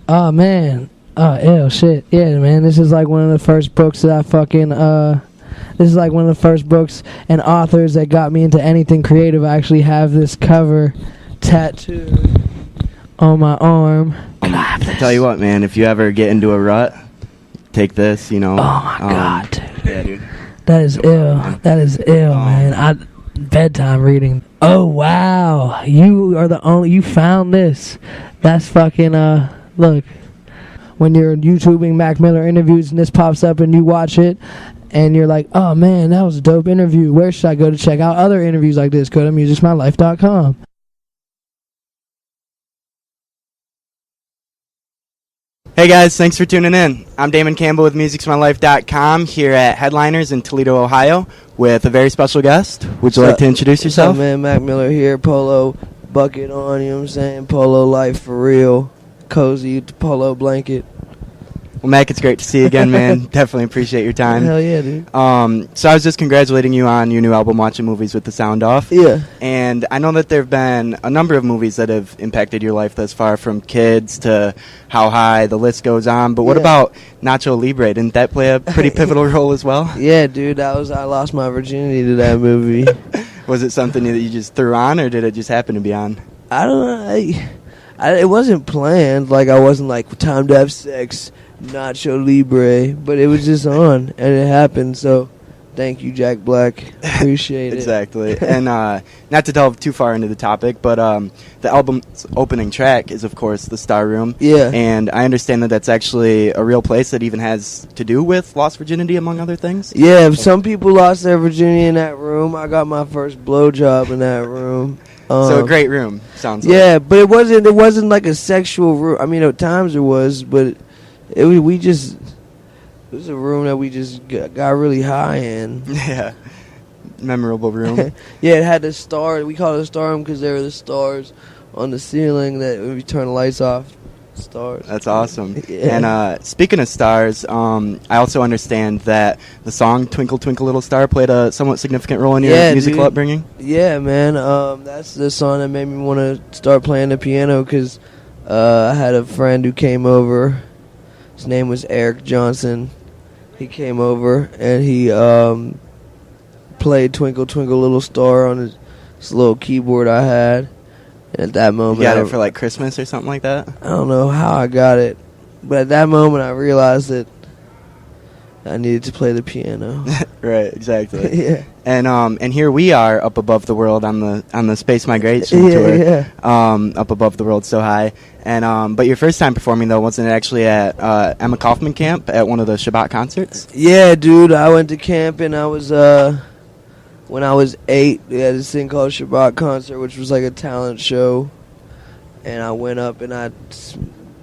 Oh, man. Oh, ew, shit. Yeah, man, this is like one of the first books that I fucking, this is like one of the first books and authors that got me into anything creative. I actually have this cover tattooed on my arm. I'll tell you what, man, if you ever get into a rut, take this, you know. Oh, my God, dude. Yeah, dude. That is ill. That is ill, man. Bedtime reading. Oh, wow. You are the only... You found this. That's fucking... Look. When you're YouTubing Mac Miller interviews and this pops up and you watch it and you're like, oh, man, that was a dope interview. Where should I go to check out other interviews like this? Go to musicsmylife.com. Hey guys, thanks for tuning in. I'm Damon Campbell with musicsmylife.com here at Headliners in Toledo, Ohio with a very special guest. Would you like to introduce yourself? What's up, man? Mac Miller here, polo bucket on, you know what I'm saying? Polo life for real. Cozy polo blanket. Well, Mac, it's great to see you again, man. Definitely appreciate your time. Hell yeah, dude. So I was just congratulating you on your new album, Watching Movies with the Sound Off. Yeah. And I know that there have been a number of movies that have impacted your life thus far, from Kids to How High, the list goes on. But what about Nacho Libre? Didn't that play a pretty pivotal role as well? Yeah, dude. I lost my virginity to that movie. Was it something that you just threw on, or did it just happen to be on? I don't know. It wasn't planned. Like, I wasn't like, time to have sex, Nacho Libre. But it was just on, and it happened. So, thank you, Jack Black. Appreciate it. Exactly. And not to delve too far into the topic, but the album's opening track is, of course, The Star Room. Yeah. And I understand that that's actually a real place that even has to do with lost virginity, among other things. Yeah, some people lost their virginity in that room. I got my first blowjob in that room. So a great room, sounds like. Yeah, but it wasn't like a sexual room. I mean, at times it was, but it was a room that we just got really high in. Yeah, memorable room. Yeah, it had the stars. We call it a star room because there were the stars on the ceiling that when we turn the lights off, stars. That's awesome. Yeah. And speaking of stars, I also understand that the song Twinkle Twinkle Little Star played a somewhat significant role in your musical upbringing. Yeah, man. That's the song that made me want to start playing the piano because I had a friend who came over. His name was Eric Johnson. He came over and he played Twinkle Twinkle Little Star on his little keyboard I had. And at that moment, you got it for like Christmas or something like that? I don't know how I got it, but at that moment I realized that I needed to play the piano. Right, exactly. Yeah. And here we are up above the world on the Space Migration tour. Yeah. Up above the world so high. And but your first time performing though, wasn't it actually at Emma Kaufman camp at one of the Shabbat concerts? Yeah, dude. I went to camp and I was when I was 8, they had this thing called Shabbat Concert, which was like a talent show. And I went up and I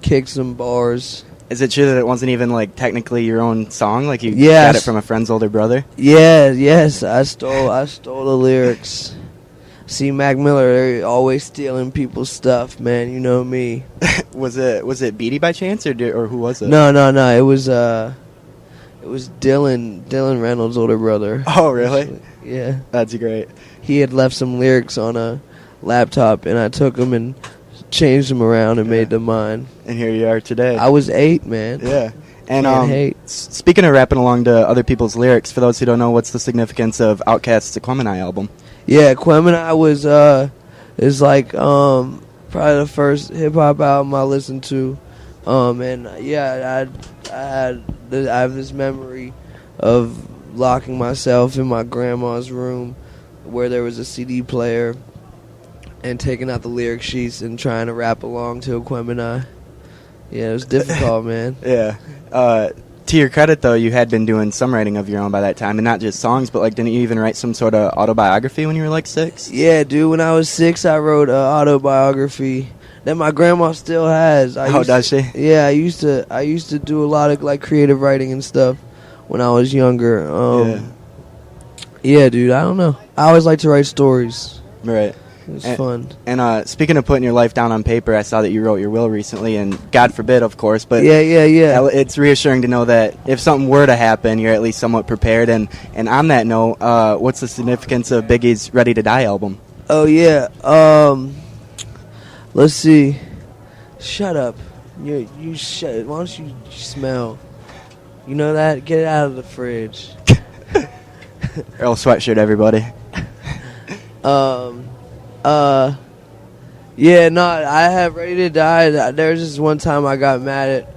kicked some bars. Is it true that it wasn't even like technically your own song? Like you got it from a friend's older brother? Yeah, yes. I stole the lyrics. See, Mac Miller, they're always stealing people's stuff, man. You know me. Was it Beatty by chance, or who was it? No. It was Dylan Reynolds' older brother. Oh, really? Actually. Yeah. That's great. He had left some lyrics on a laptop, and I took them and changed them around and made them mine. And here you are today. I was 8, man. Yeah. And Can't hate. Speaking of rapping along to other people's lyrics, for those who don't know, what's the significance of Outkasts' Aquemini album? Yeah, Aquemini was is like probably the first hip hop album I listened to. And yeah, I have this memory of locking myself in my grandma's room where there was a CD player and taking out the lyric sheets and trying to rap along to Aquemini. Yeah, it was difficult, man. Yeah. To your credit, though, you had been doing some writing of your own by that time, and not just songs, but like, didn't you even write some sort of autobiography when you were like 6? Yeah, dude. When I was 6, I wrote an autobiography that my grandma still has. Does she? Yeah, I used to do a lot of like creative writing and stuff when I was younger. Yeah, dude. I don't know. I always like to write stories. Right. It's fun. And speaking of putting your life down on paper, I saw that you wrote your will recently, and God forbid, of course, but yeah. It's reassuring to know that if something were to happen, you're at least somewhat prepared. And on that note, what's the significance of Biggie's Ready to Die album? Oh, yeah. Let's see. Shut up. Why don't you smell? You know that? Get it out of the fridge. Earl sweatshirt, everybody. Yeah, no, I have Ready to Die. There was this one time I got mad at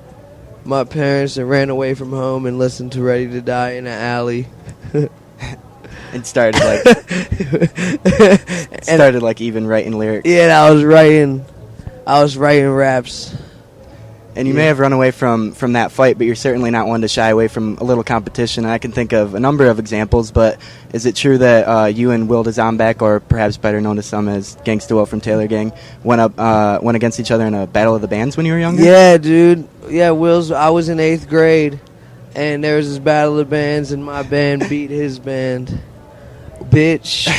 my parents and ran away from home and listened to Ready to Die in an alley. And started like even writing lyrics. Yeah, I was writing raps. And you may have run away from that fight, but you're certainly not one to shy away from a little competition. And I can think of a number of examples, but is it true that you and Will DeZombek, or perhaps better known to some as Gangsta Will from Taylor Gang, went against each other in a battle of the bands when you were younger? Yeah, dude. Yeah, I was in 8th grade, and there was this battle of bands, and my band beat his band. Bitch.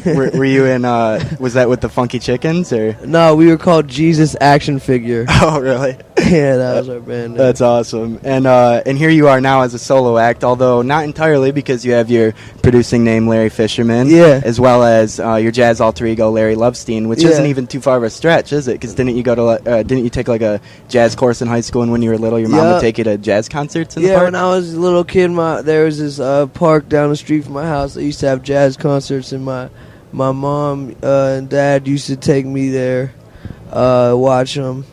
were you in, was that with the Funky Chickens, or? No, we were called Jesus Action Figure. Oh, really? Yeah, that was our band name. That's awesome. And here you are now as a solo act, although not entirely, because you have your producing name, Larry Fisherman, as well as your jazz alter ego, Larry Lovestein, which isn't even too far of a stretch, is it? Because didn't you take like a jazz course in high school, and when you were little, your mom would take you to jazz concerts in the park? Yeah, when I was a little kid, there was this park down the street from my house that used to have jazz concerts, and my mom and dad used to take me there, watch them.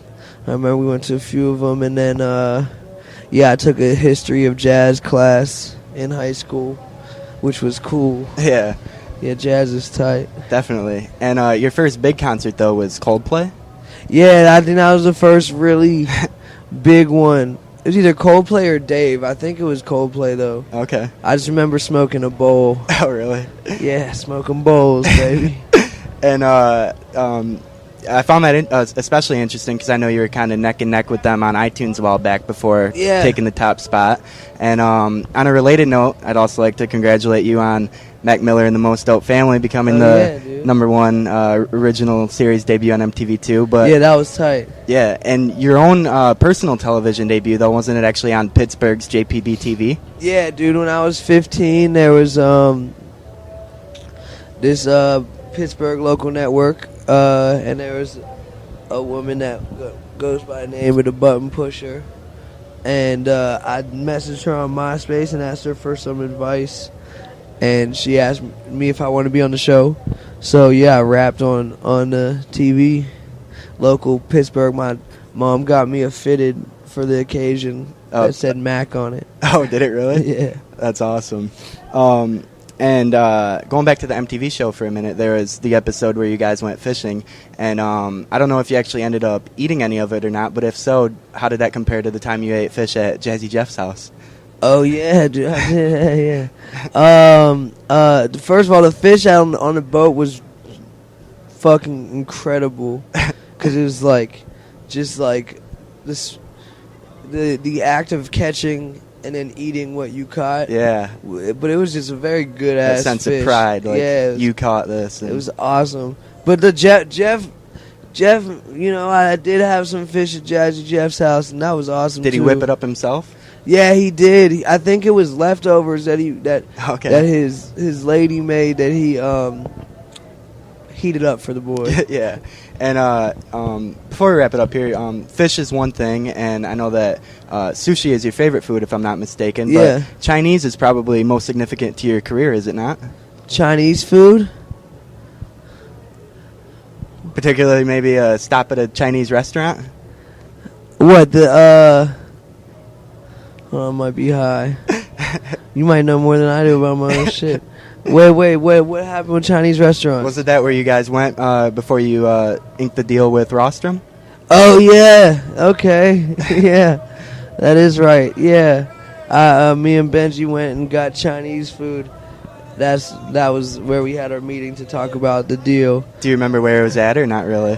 I remember we went to a few of them, and then, I took a history of jazz class in high school, which was cool. Yeah. Yeah, jazz is tight. Definitely. And your first big concert, though, was Coldplay? Yeah, I think that was the first really big one. It was either Coldplay or Dave. I think it was Coldplay, though. Okay. I just remember smoking a bowl. Oh, really? Yeah, smoking bowls, baby. And I found that especially interesting because I know you were kind of neck and neck with them on iTunes a while back before taking the top spot. And on a related note, I'd also like to congratulate you on Mac Miller and the Most Dope Family becoming the number one original series debut on MTV2. But yeah, that was tight. Yeah, and your own personal television debut, though, wasn't it actually on Pittsburgh's JPB TV? Yeah, dude, when I was 15, there was this Pittsburgh local network, and there was a woman that goes by the name of the Button Pusher, and I messaged her on MySpace and asked her for some advice, and she asked me if I want to be on the show. So yeah, I rapped on the TV, local Pittsburgh. My mom got me a fitted for the occasion that said Mac on it. Oh, did it really? Yeah, that's awesome. And going back to the MTV show for a minute, there was the episode where you guys went fishing, and I don't know if you actually ended up eating any of it or not, but if so, how did that compare to the time you ate fish at Jazzy Jeff's house? Oh yeah, dude, I did, yeah. First of all, the fish out on the boat was fucking incredible, because it was just like this, the act of catching and then eting what you caught. Yeah. But it was just a very good ass sense fish. of pride, like, yeah, you caught this. It was awesome. But the Jeff, you know, I did have some fish at Jazzy Jeff's house, and that was awesome. Did he whip it up himself? Yeah, he did. I think it was leftovers that his lady made that he heated up for the boy. Yeah. And before we wrap it up here, fish is one thing, and I know that sushi is your favorite food, if I'm not mistaken. Yeah. But Chinese is probably most significant to your career, is it not? Chinese food? Particularly maybe a stop at a Chinese restaurant? What, I might be high. You might know more than I do about my own shit. Wait, what happened with Chinese restaurants? Was it that where you guys went before you inked the deal with Rostrum? Oh, yeah. Okay. Yeah. That is right. Yeah. Me and Benji went and got Chinese food. That was where we had our meeting to talk about the deal. Do you remember where it was at or not really?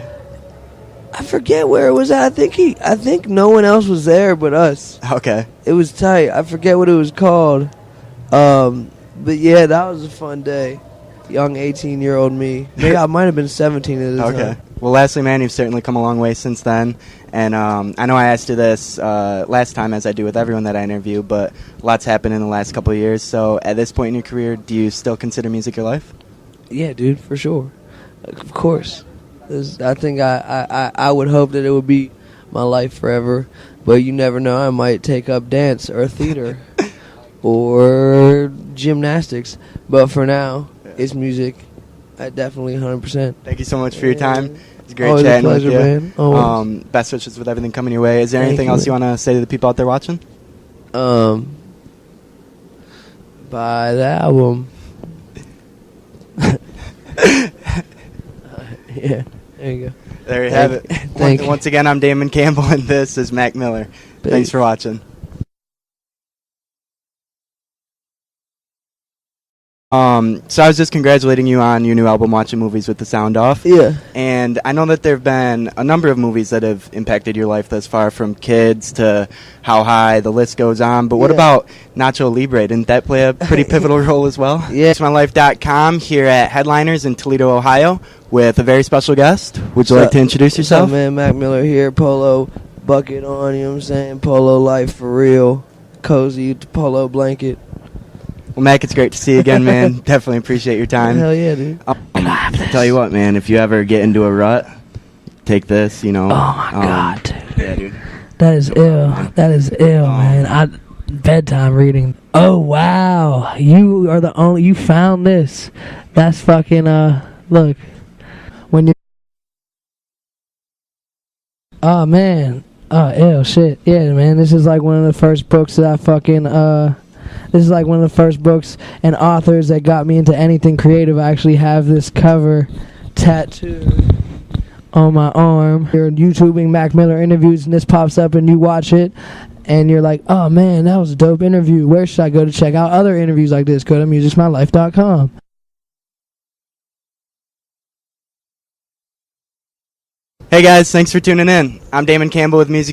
I forget where it was at. I think no one else was there but us. Okay. It was tight. I forget what it was called. But yeah, that was a fun day. Young 18-year-old me. Maybe I might have been 17 at the time. Okay. Well, lastly, man, you've certainly come a long way since then. And I know I asked you this last time, as I do with everyone that I interview, but lots happened in the last couple of years. So at this point in your career, do you still consider music your life? Yeah, dude, for sure. Of course. I think I would hope that it would be my life forever. But you never know, I might take up dance or theater or gymnastics. But for now, it's music. I definitely 100%. Thank you so much for your time. It's great Always chatting a pleasure, with you. man. Best wishes with everything coming your way. Is there Thank anything you, else you man. want to say to the people out there watching? Buy the album. Yeah, there you go. There you have it. Thank you. Once again, I'm Damon Campbell, and this is Mac Miller. Peace. Thanks for watching. So I was just congratulating you on your new album, Watching Movies with the Sound Off. Yeah. And I know that there have been a number of movies that have impacted your life thus far, from Kids to How High, the list goes on. But what about Nacho Libre? Didn't that play a pretty pivotal role as well? Yeah. It's MyLife.com here at Headliners in Toledo, Ohio, with a very special guest. Would you like to introduce yourself? What's up, man? Mac Miller here. Polo bucket on, you know what I'm saying? Polo life for real. Cozy polo blanket. Well, Mac, it's great to see you again, man. Definitely appreciate your time. Hell yeah, dude. Tell you what, man, if you ever get into a rut, take this, you know. Oh, my God, dude. Yeah, dude. That is ill. That is ill, man. Bedtime reading. Oh, wow. You are the only... You found this. That's fucking, look. When you... Oh, man. Oh, ew, shit. Yeah, man, this is like one of the first books that I fucking, this is like one of the first books and authors that got me into anything creative. I actually have this cover tattooed on my arm. You're YouTubing Mac Miller interviews, and this pops up, and you watch it, and you're like, oh, man, that was a dope interview. Where should I go to check out other interviews like this? Go to musicsmylife.com. Hey, guys, thanks for tuning in. I'm Damon Campbell with Music.